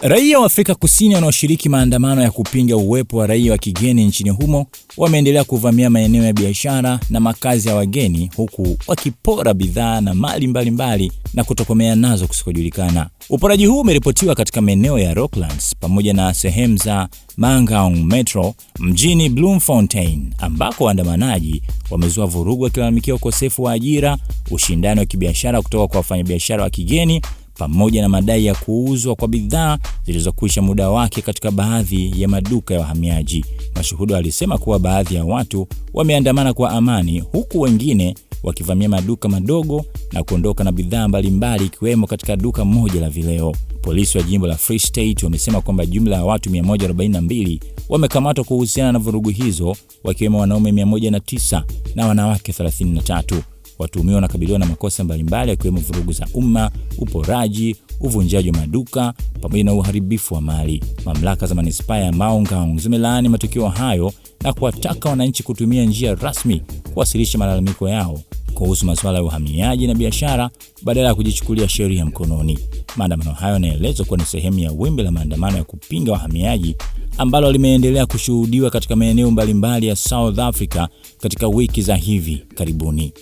Raia wa Afrika Kusini wanaoshiriki maandamano ya kupinga uwepo wa raia wa kigeni nchini humo wameendelea kuvamia maeneo ya biashara na makazi ya wageni, huku wakipora bidhaa na mali mbalimbali na kutokomea nazo kusikojulikana. Uporaji huu umeripotiwa katika maeneo ya Rocklands pamoja na sehemu za Mangaung Metro mjini Bloemfontein, ambako waandamanaji wamezua vurugu wakilalamikia ukosefu wa ajira, ushindani wa kibiashara kutoka kwa wafanyabiashara wa kigeni pamoja na madai ya kuuzwa kwa bidhaa zilizokwisha muda wake katika baadhi ya maduka ya wahamiaji. Mashuhuda walisema kuwa baadhi ya watu wameandamana kwa amani, huku wengine wakivamia maduka madogo na kuondoka na bidhaa mbalimbali, ikiwemo katika duka moja la vileo. Polisi wa jimbo la Free State wamesema kwamba jumla ya watu 142 wamekamatwa kuhusiana na vurugu hizo, wakiwemo wanaume 109 na wanawake 33. Watuhumiwa wanakabiliwa na makosa mbalimbali yakiwemo vurugu za umma, uporaji, uvunjaji wa maduka pamoja na uharibifu wa mali. Mamlaka za manispaa ya Mangaung zimelaani matukio hayo na kuwataka wananchi kutumia njia rasmi kuwasilisha malalamiko yao kuhusu masuala ya uhamiaji na biashara badala ya kujichukulia sheria mkononi. Maandamano hayo yanaelezwa kuwa ni sehemu ya wimbi la maandamano ya kupinga wahamiaji ambalo limeendelea kushuhudiwa katika maeneo mbalimbali ya South Africa katika wiki za hivi karibuni.